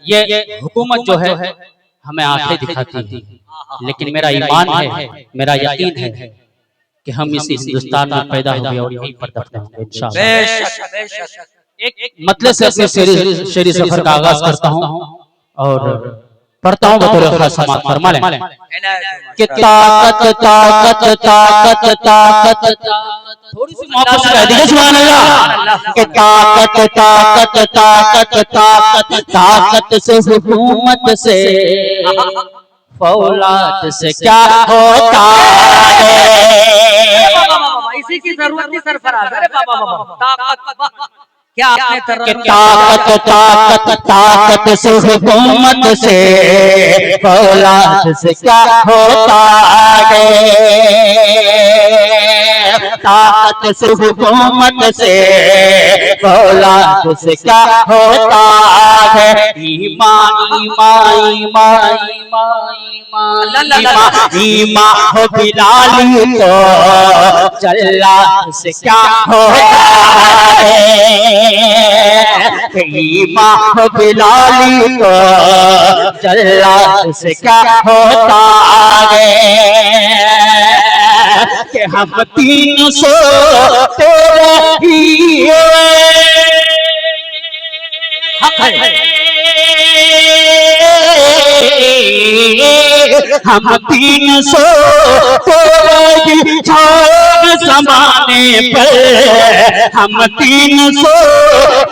ये हुकूमत जो है हमें आंखें दिखाती है, लेकिन मेरा ईमान है, मेरा यकीन है कि हम इस हिंदुस्तान में पैदा हुए और यहीं पर दफन होंगे इंशाअल्लाह। एक मतलब से अपने शेरी सफर का आगाज करता हूँ और पढ़ता हूँ बतौर खास समाअत फरमा लें कि ताकत ताकत ताकत ताकत, थोड़ी सी मोहब्बत से कह दीजिए सुभान अल्लाह। कि ताकत ताकत ताकत ताकत ताकत से हुकूमत से फौलाद से क्या होता है, इसी की जरूरत थी सरफराज। अरे बाबा बाबा ताकत क्या आपने ताकत ताकत ताकत से हुकूमत से फौलाद से क्या होता है, ताकत से हुकूमत से फौलाद से क्या होता है। ईमान ईमान ईमान ईमान ईमान ईमान हो बिलाली को जल्लाद से क्या होता है, ईमान हो बिलाली को जल्लाद से क्या होता है। कि हम 300 तेरे ही हम 300 तेरे जमाने पर, हम 300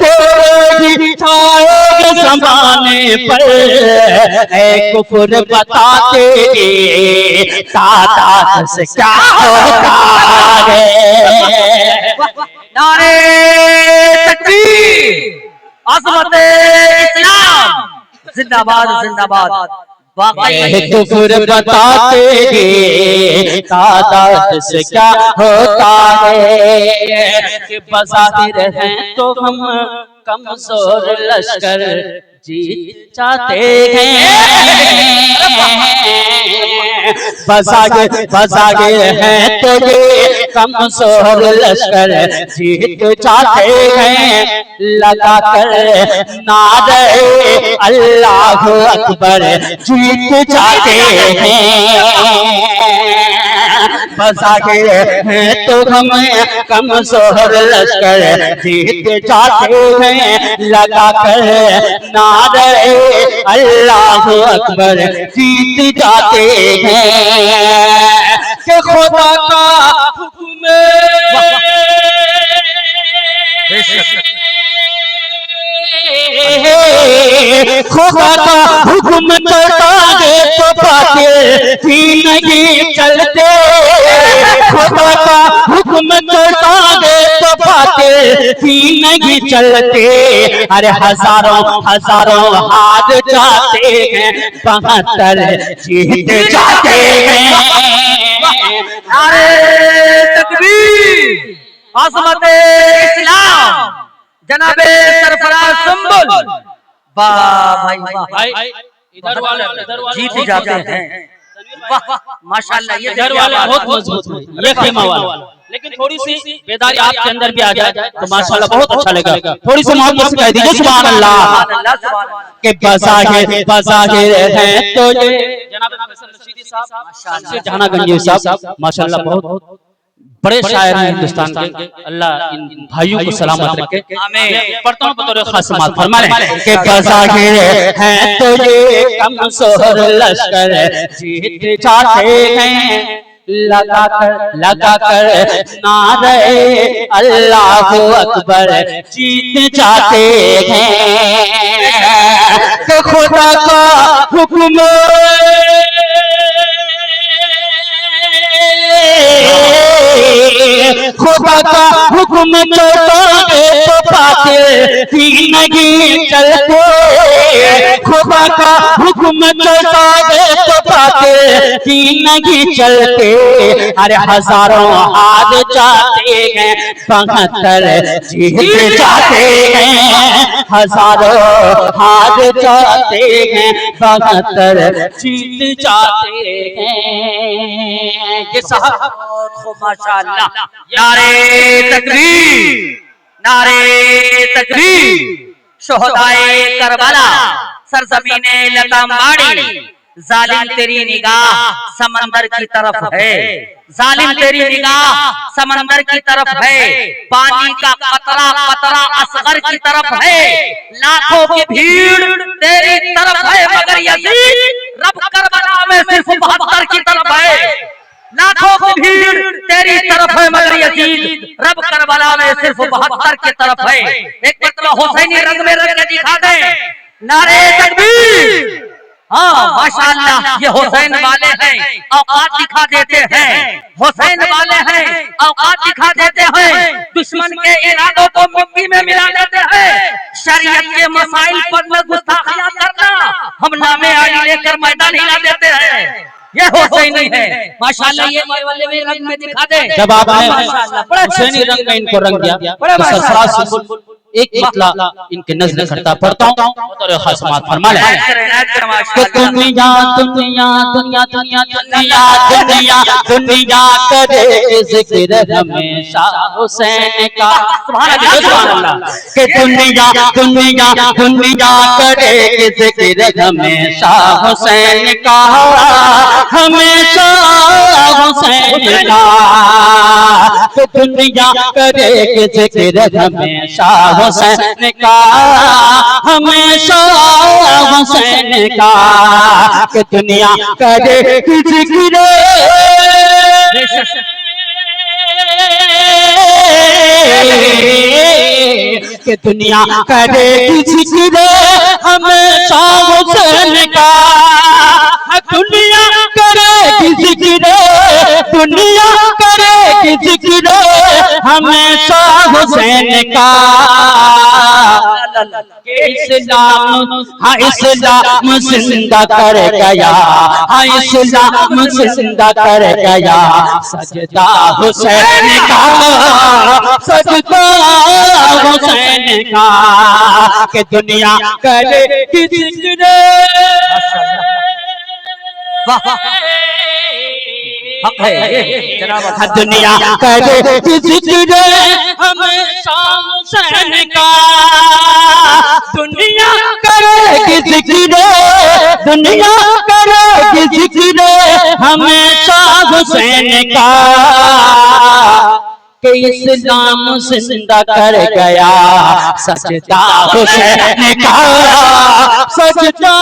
तेरे जमाने पर ए कुफर बताते तादाद से क्या होता है। नारे तकबीर, अज़मत इस्लाम जिंदाबाद जिंदाबाद। कुफर बताते तादाद से क्या होता है। कि बज़ाहिर हैं तो हम कमजोर लश्कर जीत जाते हैं, बज़ाहिर हैं तो ये कमजोर लश्कर जीत जाते हैं। लगा कर नारे अल्लाह अकबर जीत जाते हैं, बज़ाहिर हैं तो हम कमजोर लश्कर जीत जाते हैं। लगा कर नारे अल्लाह अकबर जीत जाते हैं। कि खुदा का हुक्म खुदा का हुक्म चलता है तो बातें ही नहीं चलते, खुदा का हुक्म चलता है तो बातें ही नहीं चलते। अरे हजारों हजारों हार जाते हैं, 72 जीत जाते हैं। नारे तकबीर, अज़मत इस्लाम जनाबे सरफराज सुंबुल। वाह भाई वाह, इधर वाले जीत जाते हैं। वाह माशाल्लाह, ये इधर वाले बहुत मजबूत है, ये खेमा वाला। लेकिन थोड़ी सी बेदारी आपके अंदर भी आ जाए तो माशाल्लाह बहुत अच्छा लगेगा। थोड़ी सी मोहब्बत से कह दीजिए सुभान अल्लाह। कि बज़ाहिर हैं तो ये जनाब रशीदी साहब जहानागंज साहब माशाल्लाह बहुत बड़े शायर हैं हिंदुस्तान के। अल्लाह इन भाइयों को सलामत रखे। आमीन। पढ़ता हूं बतौर खास समाअत फरमा लें कि बज़ाहिर हैं तो ये कमजोर लश्कर जीत जाते हैं। लगा कर नारे अल्लाह अकबर जीत जाते हैं। कि खुदा का हुक्म खुदा का हुक्म चलता है तो बातें ही नहीं चलते, खुदा का हुक्म चलता है तो बातें ही नहीं चलते। अरे हजारों हार जाते हैं, 72 जीत जाते हैं, हजारों हार जाते हैं, 72 जीत जाते हैं। ये साहब माशाल्लाह। नारे तकबीर, नारे तकबीर, शोहदाए करबला सरजमीने लतामबाड़ी, जालिम तेरी निगाह समंदर की तरफ है, जालिम तेरी निगाह समंदर की तरफ है, पानी का कतरा कतरा असगर की तरफ है, लाखों की भीड़ तेरी तरफ है मगर यजीद रब करबला में सिर्फ 72 की तरफ है, लाखों की भीड़ तेरी तरफ है मगर यजीद रब करबला में सिर्फ 72 की तरफ है। एक मतलब हुसैनी रंग में रंग के दिखा दे, नारे तकबीर। हाँ माशाअल्लाह, ये हुसैन वाले हैं, औकात दिखा देते हैं, हुसैन वाले हैं, औकात दिखा देते हैं, दुश्मन के इरादों को मिट्टी में मिला देते हैं, शरीयत के मसाइल पर में गुस्ताखियां करना, हम नामे आली लेकर मैदान हिला देते हैं, ये हुसैनी है माशाअल्लाह। ये वाले में रंग में दिखा दे। जब आपने हुसैनी रंग में इनको रंग दिया तो सरफराज एक इतला इनके नजर करता पढ़ता हूँ और खास बात फरमा ले कि दुनिया दुनिया दुनिया दुनिया दुनिया दुनिया दुनिया करे जिक्र हमेशा हुसैन का, सुभान अल्लाह, कि दुनिया दुनिया दुनिया करे जिक्र हमेशा हुसैन का, हमेशा हुसैन का, दुनिया करे जिक्र हमेशा हुसैन का, हमेशा हुसैन का, कि दुनिया करे जिक्र कि दुनिया करे जिक्र हमेशा हुसैन का, दुनिया करे जिक्र, दुनिया करे जिक्र हमेशा हुसैन का, इस्लाम हाँ इस्लाम जिंदा कर गया, हाँ इस्लाम जिंदा कर गया, सजदा हुसैन का, सजदा हुसैन का, कि दुनिया करे जिक्र दुनिया करे जिक्र हमेशा हुसैन का, दुनिया करे जिक्र, दुनिया करे जिक्र हमेशा हुसैन का, कि इस्लाम जिंदा कर गया, सजदा हुसैन का, सजदा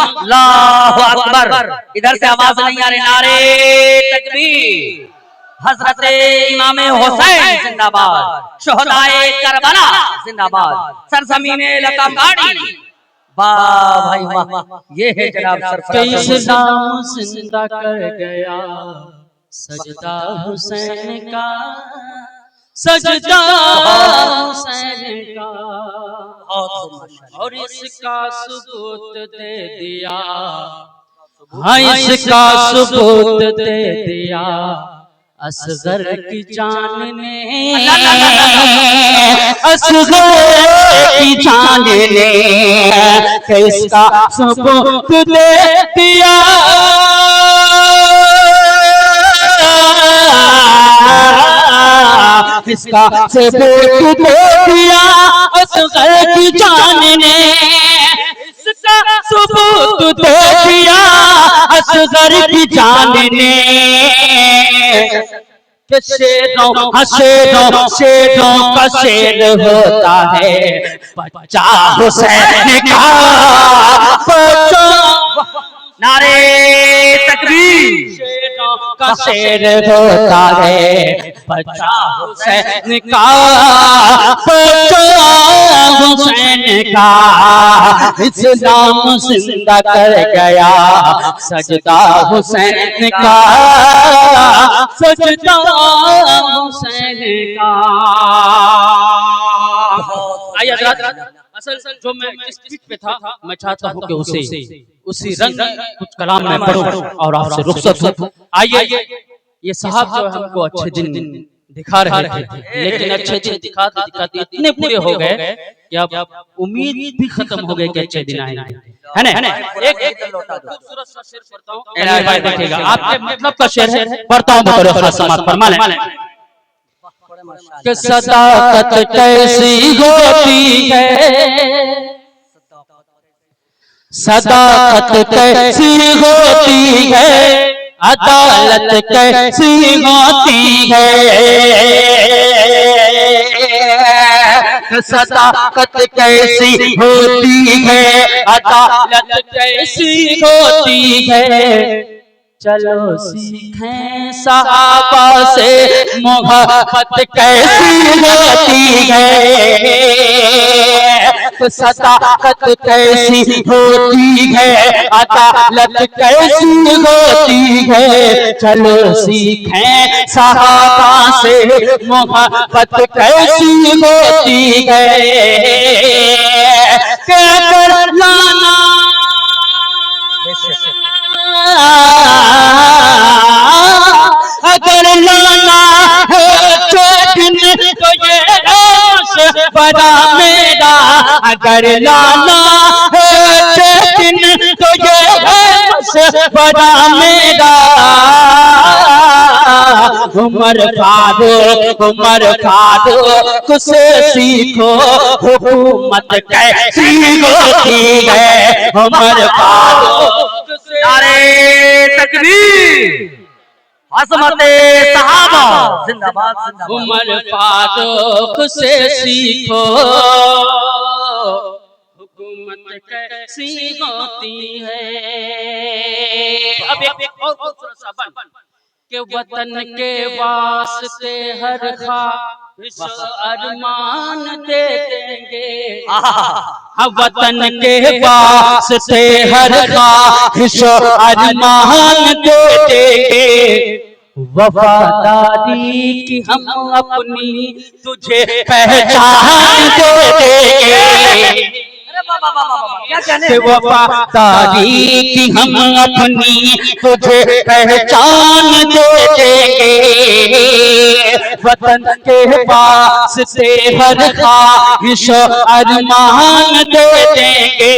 अल्लाहु अकबर। इधर से आवाज नहीं आ रही, नारे तकबीर। हजरत इमाम हुसैन जिंदाबाद, शोहदाए करबला जिंदाबाद, सरजमीने लतामबाड़ी, वाह भाई वाह, ये है जनाब सरफराज। इस्लाम जिंदा कर गया, सजदा हुसैन का, सजदा हुसैन का, और इसका सबूत दे दिया, हाँ इसका सबूत दे दिया असगर की जान ने, असगर की जान ने, इसका सबूत दे दिया, इसका सबूत दे दिया असगर की जान ने, इसका सबूत दे दिया असगर की जान ने, शेरों शेरों का शेर होता है बच्चा हुसैन का, बच्चा, नारे तकबीर। शेरों का शेर होता है बच्चा हुसैन का, बच्चा हुसैन का, इस्लाम जिंदा कर गया, सजदा हुसैन का, सजदा हुसैन का। आइए हज़रात, असल जो मैं जिस पीठ पे था मैं चाहता हूँ कि उसी रंग कुछ कलाम में पढ़ूं और आपसे रुखसत हूँ। आइए, ये साहब जो हमको अच्छे दिन दिखा रहे थे, लेकिन अच्छे दिन दिखाते दिखाते इतने पूरे हो गए कि अब उम्मीद भी खत्म हो गई कि अच्छे दिन आएंगे, है ना। एक खूबसूरत सा शेर पढ़ता हूँ, एनायत भाई देखिएगा, आपके मतलब का शेर है, पढ़ता हूँ, बतौर खास समात फरमा लें। कि सदाकत कैसी होती है, सदाकत कैसी होती है, अदालत कैसी होती है, सदाकत कैसी होती है, अदालत कैसी होती है। चलो सीखें सहाबा से मोहब्बत कैसी होती है, सदाकत कैसी होती है, अदालत कैसी होती है। चलो सीखें सहाबा से मोहब्बत कैसी होती है, के कर लाना अगर लाना है दिन तो ये बड़ा मेरा, अगर लाना है दिन तो ये बड़ा मेरा। उमर फारूक से सीखो हुकूमत कैसी होती है, उमर फारूक। नारे तकबीर, अज़मते सहाबा जिंदाबाद जिंदाबाद। उमर फारूक से सीखो हुकूमत कैसी होती है। अब एक और के वतन के वास्ते हर ख्वाहिश अरमान दे देंगे, वतन के वास्ते हर ख्वाहिश अरमान दे देंगे। वफादारी की हम अपनी तुझे पहचान दे देंगे, वफादारी की हम अपनी तुझे पहचान दे देंगे। वतन के पास से हर ख्वाहिश अरमान दे देंगे,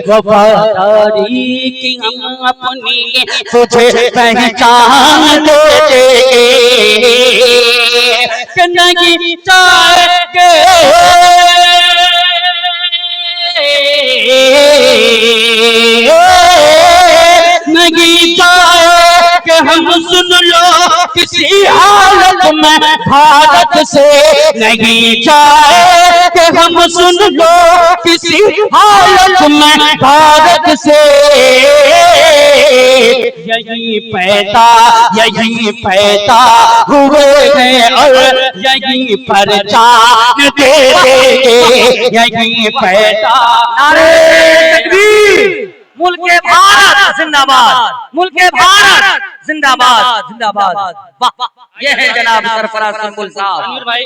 वफादारी की हम अपनी तुझे पहचान दे देंगे। कि नहीं चाहेंगे नहीं चाहे कि हम सुन लो किसी हालत में भारत से, नहीं चाहे कि हम सुन लो किसी हालत में भारत से। यही पैदा हुए हैं और यही पर जान दे देंगे, यही पैदा। नारे तकबीर, मुल्के भारत जिंदाबाद, मुल्के भारत जिंदाबाद जिंदाबाद। वाह, ये है जनाब सरफराज सुंबुल साहब,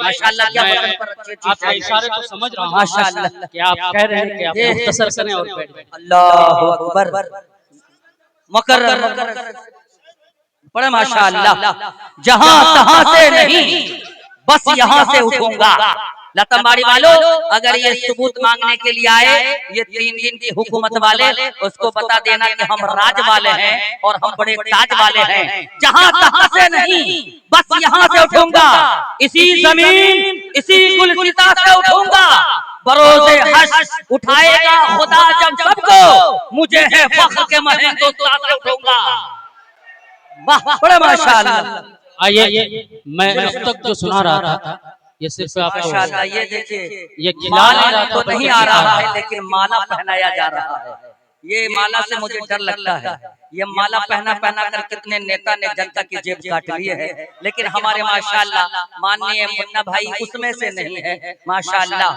माशाल्लाह। क्या वतन पर अच्छी आपके इशारे को समझ रहा हूं माशाल्लाह। कि आप कह रहे हैं कि आप मुख्तसर करें और बैठ जाएं। अल्लाहु अकबर, मुकर्रर बड़े माशाल्लाह। जहां तहां से नहीं, बस यहां से उठूंगा। लतमबाड़ी वालों, अगर ये सबूत मांगने के लिए आए ये 3 दिन की हुकूमत वाले, उसको बता देना कि हम राज वाले हैं और हम बड़े ताज वाले हैं। जहां तहां से नहीं, बस यहां से उठूंगा। इसी जमीन इसी गुलसिता से उठूंगा। बरोज़े हश्र उठाएगा खुदा जब सबको, मुझे है फख्र के महंगों से उठूंगा। वाह, बड़े माशाल्लाह। आइए, मैं अब तक जो सुना रहा था ये सिर्फ आपको माशाल्लाह। ये देखिए, ये खिला तो नहीं आ रहा है, लेकिन माला पहनाया जा रहा है। ये माला से मुझे डर लगता है। ये माला पहना पहना कर कितने नेता ने जनता की जेब काट ली है, लेकिन हमारे माशाल्लाह माननीय मुन्ना भाई उसमें से नहीं है माशाल्लाह।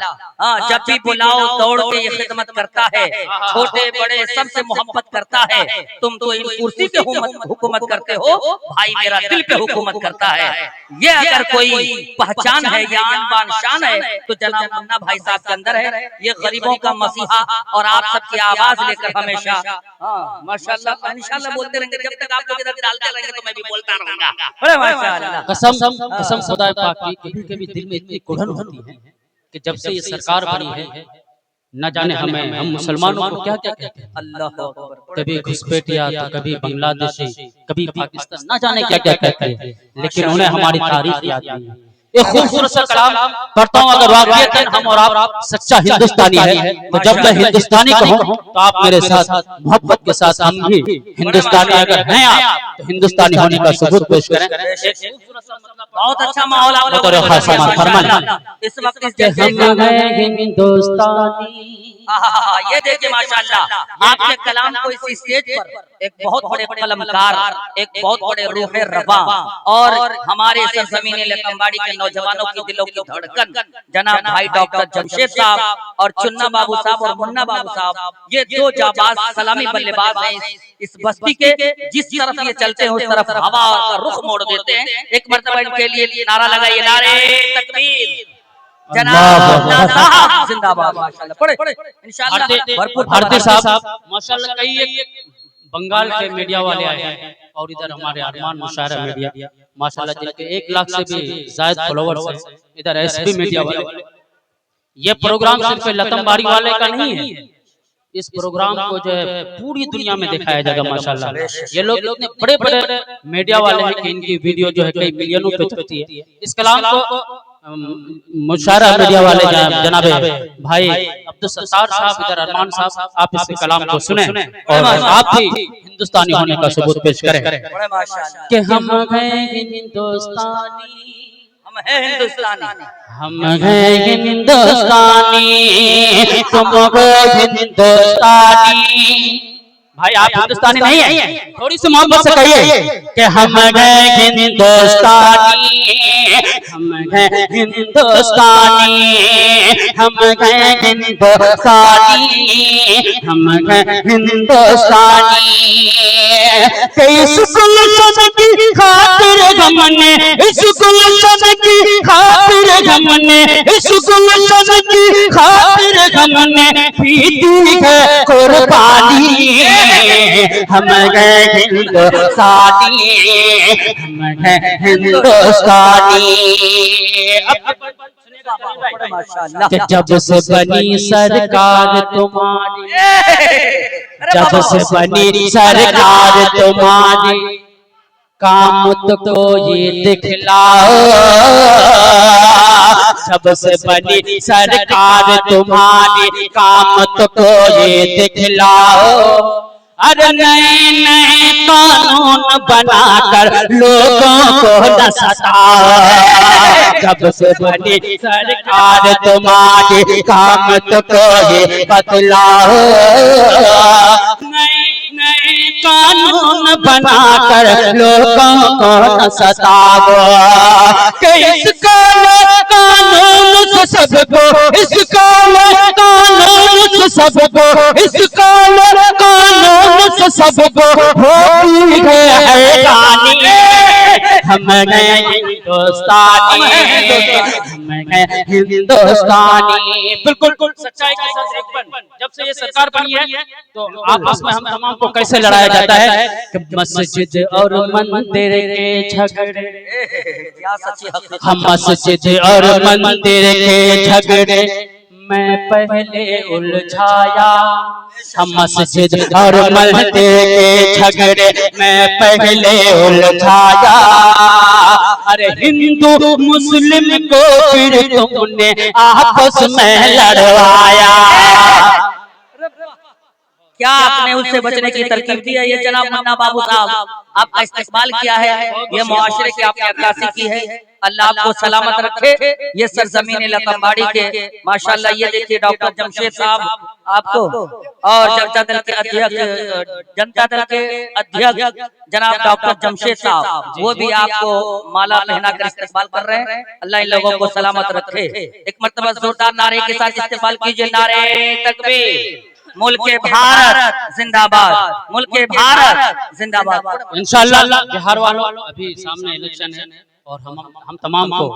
हाँ, जब भी बुलाओ दौड़ के ये खिदमत करता है, छोटे बड़े सबसे मोहब्बत करता है। तुम तो इन कुर्सी पे हुकूमत करते हो, भाई मेरा दिल पे हुकूमत करता है। ये अगर कोई पहचान है या आन बान शान है तो जनाब मुन्ना भाई साहब के अंदर है। ये गरीबों का मसीहा और आप सबकी आवाज लेकर हमेशा माशाल्लाह इंशाल्लाह बोलते रहेंगे। जब तक आप लोग इधर डालते रहेंगे तो मैं भी बोलता रहूंगा। बड़े माशाल्लाह। कसम खुदा पाक की, कभी-कभी दिल में इतनी कुढ़न होती है कि जब से ये सरकार बनी है न जाने हम मुसलमानों को क्या क्या कहते हैं। अल्लाह अकबर। कभी घुसपैठिया तो कभी बांग्लादेशी, कभी पाकिस्तान, न जाने क्या क्या कहते हैं, लेकिन उन्हें हमारी तारीख याद नहीं है। एक खूबसूरत सा कलाम पढ़ता हूँ। अगर वाकईतन हम और आप सच्चा हिंदुस्तानी है तो जब मैं हिंदुस्तानी कहूँ तो आप मेरे साथ मोहब्बत के साथ हम भी हिंदुस्तानी अगर हैं आप तो हिंदुस्तानी होने का सबूत पेश करें। बहुत अच्छा माहौल आप लोगों ने इस वक्त हम हैं हिंदुस्तानी। ये देखिए माशाल्लाह आपके कलाम को इस स्टेज पर एक बहुत बड़े कलमकार, एक बहुत बड़े रूह रबा और हमारे सरजमीन लकमबाड़ी के नौजवानों की दिलों की धड़कन जनाब भाई डॉक्टर जमशेद साहब और चुन्ना बाबू साहब और मुन्ना बाबू साहब, ये दो जाबाज सलामी बल्लेबाज हैं इस बस्ती के। जिस तरफ ये चलते हैं उस तरफ हवा का रुख मोड़ देते हैं। एक मर्तबा इनके लिए नारा लगाइए, नारे तकबीर, जनाब साहब जिंदाबाद। माशाल्लाह पढ़े इंशाल्लाह भरपूर। भारती साहब माशाल्लाह कई बंगाल के मीडिया वाले आए हैं और इधर हमारे अरमान मुशायरा मीडिया माशाल्लाह जिनके 1 लाख से भी ज्यादा फॉलोवर्स हैं। इधर एसपी मीडिया वाले। ये प्रोग्राम सिर्फ लतमबाड़ी वाले का नहीं है, इस प्रोग्राम को जो है पूरी दुनिया में दिखाया जाएगा माशाल्लाह। ये लोग इतने बड़े बड़े मीडिया वाले हैं कि इनकी वीडियो जो है कई मिलियनों पे चलती है। इस कलाम को मुशायरा मीडिया वाले जनाब भाई अब्दुल सत्तार साहब, इधर अरमान साहब, आप इस कलाम को सुने और आप भी हिंदुस्तानी होने का सबूत पेश करें कि हम हैं हिंदुस्तानी, हम हैं हिंदुस्तानी, हम हैं हिंदुस्तानी, तुम हो हिंदुस्तानी। भाई आप हिंदुस्तानी नहीं है, थोड़ी सी मोहब्बत से कहिए कि हम हैं हिंदुस्तानी, हम हैं हिंदुस्तानी, हम हैं हिंदुस्तानी, हम हैं हिंदुस्तानी। इस गुलशन की खातिर हमने, इस गुलशन की खातिर हमने, इस गुलशन की खातिर हमने पीती है कुर्बानी। हम हैं हिंदुस्तानी, हम हैं हिंदुस्तानी। जब से बनी सरकार तुम्हारी, जब से बनी सरकार तुम्हारी, काम तो ये दिखलाओ। जब से बनी सरकार तुम्हारी, काम तो ये दिखलाओ। अरे नए नए कानून बनाकर लोगों को न सताओ। जब से बनी सरकार तुम्हारी, काम तो ये बतलाओ। नए नए कानून बनाकर लोगों को न सताओ। इस कानून से सबको, इस कानून से सबको, इस कानून से सबको होती है हैरानी। हम हैं हिंदुस्तानी, हम हैं हिंदुस्तानी। बिल्कुल सच्चाई के साथ एक बार जब से ये सरकार बनी है तो आपस में हम तमाम को कैसे लड़ाया जाता है कि मस्जिद और मंदिर के झगड़े, हम मस्जिद और मंदिर के झगड़े मैं पहले उलझाया। हम मस्जिद और मंदिर के झगड़े मैं पहले उलझाया। अरे हिंदू मुस्लिम को फिर तुमने आपस में लड़वाया। क्या आपने उससे बचने की तरकीब दी है? ये जनाब मुन्ना बाबू साहब आपका इस्तेमाल किया है, ये मुआशरे की आपने अक्कासी की है। अल्लाह आपको सलामत रखे। ये सरजमीन लकमबाड़ी के माशाल्लाह, ये देखिए डॉक्टर जमशेद साहब आपको और जनता दल के अध्यक्ष, जनता दल के अध्यक्ष जनाब डॉक्टर जमशेद साहब, वो भी आपको माला पहनाकर इस्तेमाल कर रहे हैं। अल्लाह इन लोगों को सलामत रखे। एक मर्तबा जोरदार नारे के साथ इस्तेमाल कीजिए, नारे तकबीर, मुल्के भारत जिंदाबाद, मुल्के भारत जिंदाबाद। इंशाअल्लाह बिहार वालों अभी सामने इलेक्शन है और हम तमाम को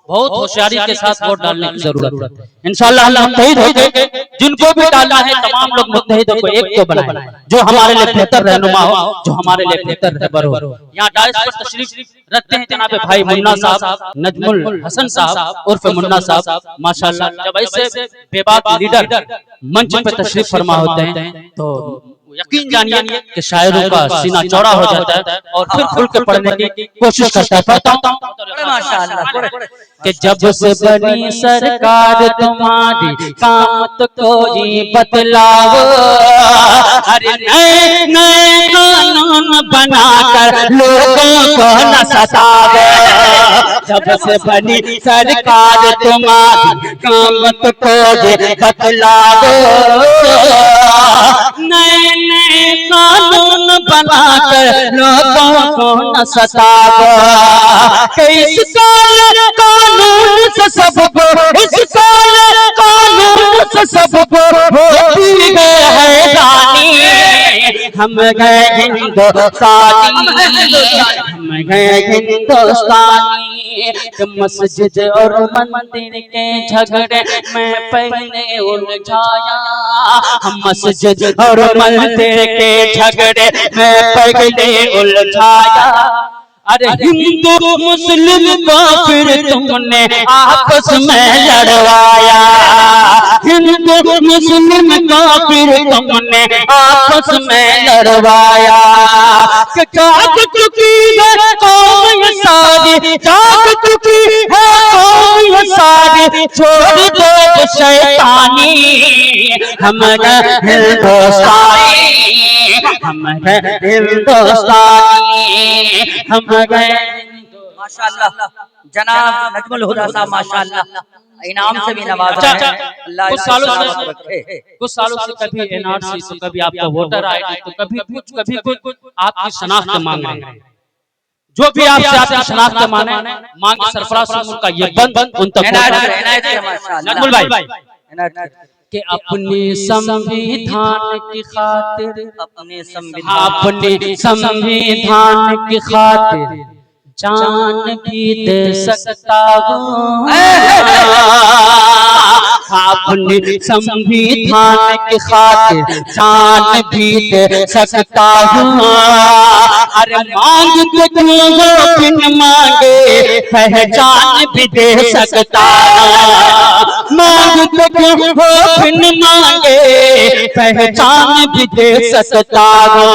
बहुत होशियारी के साथ वोट डालने की जरूरत है। इंशाअल्लाह हम मुत्तहिद होकर जिनको भी डालना है तमाम लोग मुत्तहिद होकर एक को बनाएं जो हमारे लिए बेहतर रहनुमा हो, जो हमारे लिए बेहतर रहबर हो। यहाँ डायस पर तशरीफ रखते हैं जनाब भाई मुन्ना साहब, नजमुल हसन साहब उर्फ मुन्ना साहब। माशाल्लाह जब ऐसे बेबाक लीडर मंच पे तशरीफ फरमा होते हैं तो यकीन जानिए कि शायरों का सीना चौड़ा हो जाता है और फिर खुल के पढ़ने की कोशिश करता है। पढ़ता हूँ माशाअल्लाह कि जब से बनी सरकार तुम्हारी काम तो कोई बदलाव, अरे नए नए कानून बनाकर लोगों को न सतावे। जब से बनी सरकार तुम्हारी काम तो कोई बदलाव, नए नए कानून बनाकर लोगों को न सतावे। इस साल कानून से सबको, इस साल कानून से सबको होती है रानी। हम गए हिंदुस्तानी, हम गए हिंदुस्तानी। मस्जिद और मंदिर के झगड़े में पहले उलझाया, हम मस्जिद और मंदिर के झगड़े में पहले उलझाया। अरे हिंदू मुस्लिम को फिर तुमने आपस में लड़वाया, हिंदू मुस्लिम को फिर तुमने आपस में लड़वाया। जाग चुकी है कौम सारी, जाग चुकी है कौम सारी, छोड़ दो शैतानी। हम हिंदुस्तानी, हम हिंदुस्तानी, हम माशाअल्लाह। जनाब नजमुल हुदा साहब माशाअल्लाह इनाम से भी नवाजा है। अल्लाह कुछ सालों से कभी एनआरसी तो कभी आपका वोटर आईडी तो कभी कुछ आपकी शनाख्त मांग रहे हैं। जो भी आपसे आपकी शनाख्त मांगे सरफराज का ये बंद उन तक नजमुल भाई कि अपने संविधान की खातिर, अपने संविधान की खातिर जान भी दे सकता हूँ। अपने संविधान की खातिर जान भी दे सकता हूँ। अरे मांग के दूंगा बिन मांगे पहचान भी दे सकता हूँ। मांग के दूंगा बिन मांगे पहचान भी दे सकता हूँ।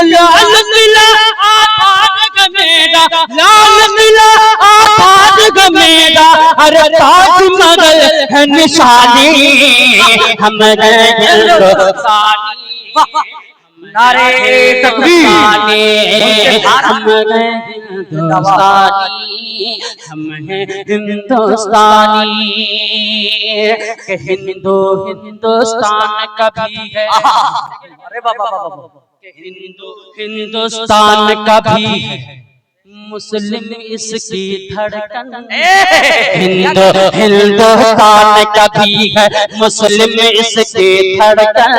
लाल किला आबाद मेरा, लाल किला आबाद मेरा, अरे ताजमहल है निशानी। हम हिंदुस्तानी, नारे तकबीर, हम हिंदुस्तानी, हम हिंदुस्तानी। हिंदुस्तान का भी है, अरे बाबा हिंदुस्तान का भी है मुस्लिम इसकी धड़कन। हिंदुस्तान का भी है मुस्लिम इसकी धड़कन।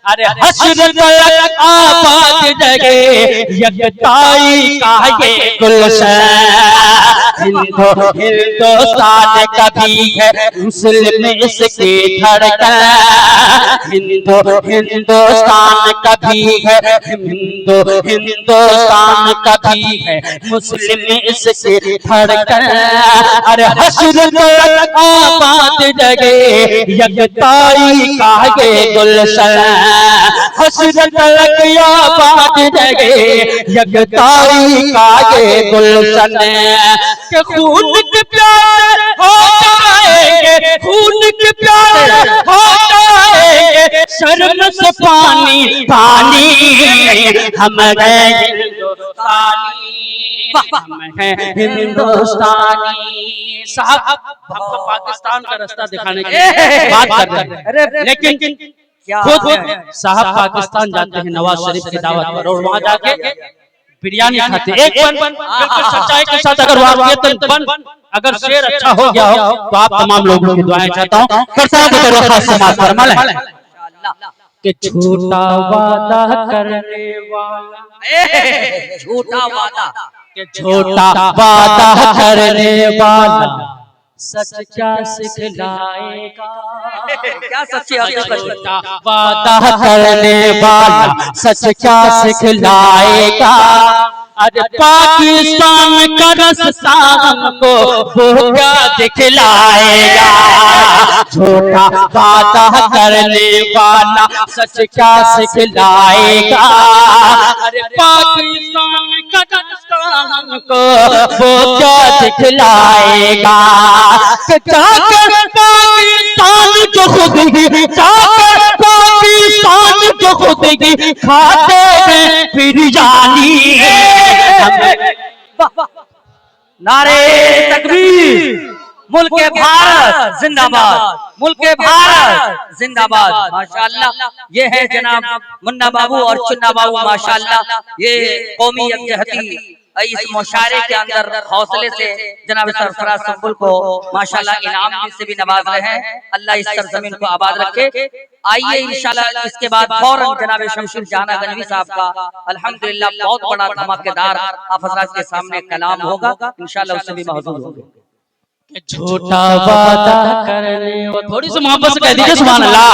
अरे हश्र तक आबाद जगे यकताई का ये गुलशन। हिंदुस्तान का भी है मुस्लिम इसकी धड़कन। हिंदुस्तान का भी है, हिंदुस्तान का भी है मुस्लिम इसकी धड़कन। अरे हश्र तक आबाद जगे यकताई का ये गुलशन। हसरत तक आबाद जगे यकताई का ये गुलशन। के खून के प्यारे हो जाएंगे, खून के प्यारे हो जाएंगे, शर्म से पानी पानी। हम गए हिंदुस्तानी, हम हैं हिंदुस्तानी। साहब आपको पाकिस्तान का रास्ता दिखाने की बात कर रहे हैं, लेकिन खुद साहब पाकिस्तान जाते हैं नवाज शरीफ की दावत पर और वहाँ जाके बिरयानी खाते हैं। एक बन सच्चाई के साथ अगर वाकईतन बन अगर शेर अच्छा हो गया हो तो आप तमाम लोगों की दुआएं चाहता हूँ करता हूँ कि झूठा वादा करने वाला, झूठा वादा, झूठा वादा करने वाला सच क्या सिखलाएगा। क्या सच्ची झूठा वादा करने वाला सच क्या सिखलाएगा। अरे पाकिस्तान का रास्ता हमको वो क्या दिखलाएगा, झूठा वादा करने वाला सच क्या सिखलाएगा। अरे पाकिस्तान का रास्ता हमको वो क्या दिखलाएगा, जाकर पाकिस्तान जो खुद ही, जाकर पाकिस्तान जो खुद ही खाते हैं बिरयानी। नारे तकबीर, मुल्के भारत जिंदाबाद, मुल्के भारत जिंदाबाद। माशाअल्लाह, ये है जनाब मुन्ना बाबू और चुन्ना बाबू। माशाअल्लाह, ये कौमी यकजहती इस मुशायरे के अंदर हौसले से जनाब सरफराज संबुल को माशाअल्लाह इनाम से भी नवाज रहे हैं। अल्लाह इस सरजमीन को आबाद रखे। आइए इंशाल्लाह इसके बाद फौरन जनाब शमशेर जहां गंजवी साहब का अल्हम्दुलिल्लाह बहुत बड़ा धमाकेदार आप हज़रात के सामने कलाम होगा, इंशाल्लाह उससे भी मौजूद होंगे। झूठा वादा करने, वो थोड़ी सी मोहब्बत से कह दीजिए सुभान अल्लाह।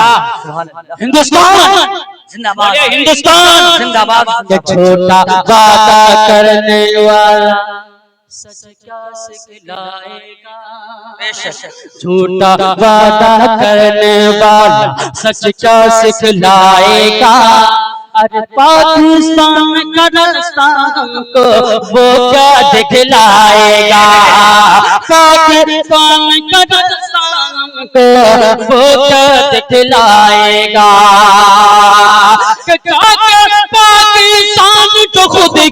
हिंदुस्तान जिंदाबाद, हिंदुस्तान जिंदाबाद। झूठा वादा करने वाला सच क्या सिखलाएगा, झूठा वादा करने वाला सच क्या सिखलाएगा। अरे पाकिस्तान का रास्ता हमको वो क्या दिखलाएगा, पाकिस्तान का रास्ता हमको वो क्या दिखलाएगा। पाकिस्तान जो खुद ही,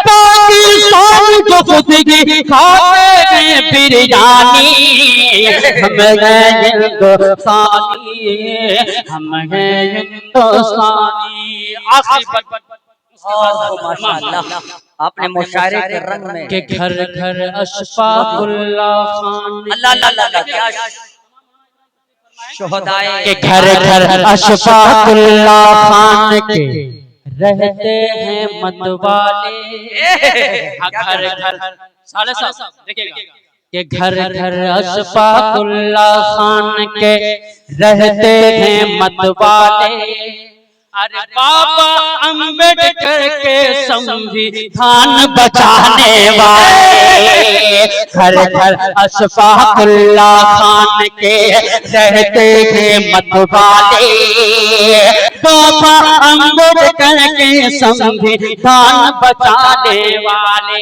पाकिस्तान जो खुद ही खाते हैं बिरयानी। हम हैं हिंदुस्तानी, हम हैं हिंदुस्तानी। माशाअल्लाह, आपने मुशायरे के रंग में के घर घर अशफाकुल्लाह खान, अल्लाह अल्लाह क्या शोहदाए के घर घर अशफाकुल्लाह खान के रहते हैं मतवाले। घर घर साढ़े सात देखिएगा के घर घर अशफाकुल्लाह खान के रहते हैं मतवाले। अरे बाबा अम्बेडकर के संविधान बचाने वाले, घर घर अशफाकुल्लाह खान के रहते हैं मतवाले। बाबा अम्बेडकर के संविधान बचाने वाले,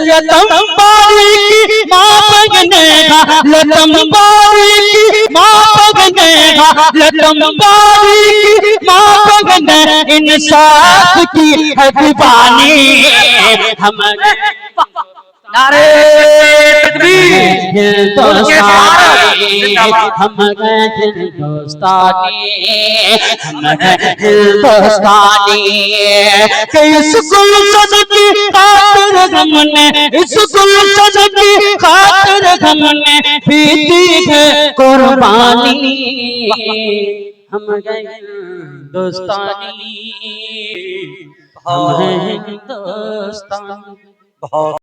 लतम बारी की माँ बगनेगा, लतम बारी की माँ बगनेगा, लतम बारी की माँ बगने इंसाफ की है दीवानी। हम नारे तकबीर, हिंदुस्तानी, हम हिंदुस्तानी, हम हिंदुस्तानी। इस गुलशन की खातिर हमने, इस गुलशन की खातिर हमने भी दी है कुर्बानी। हम हिंदुस्तानी, हम हिंदुस्तानी।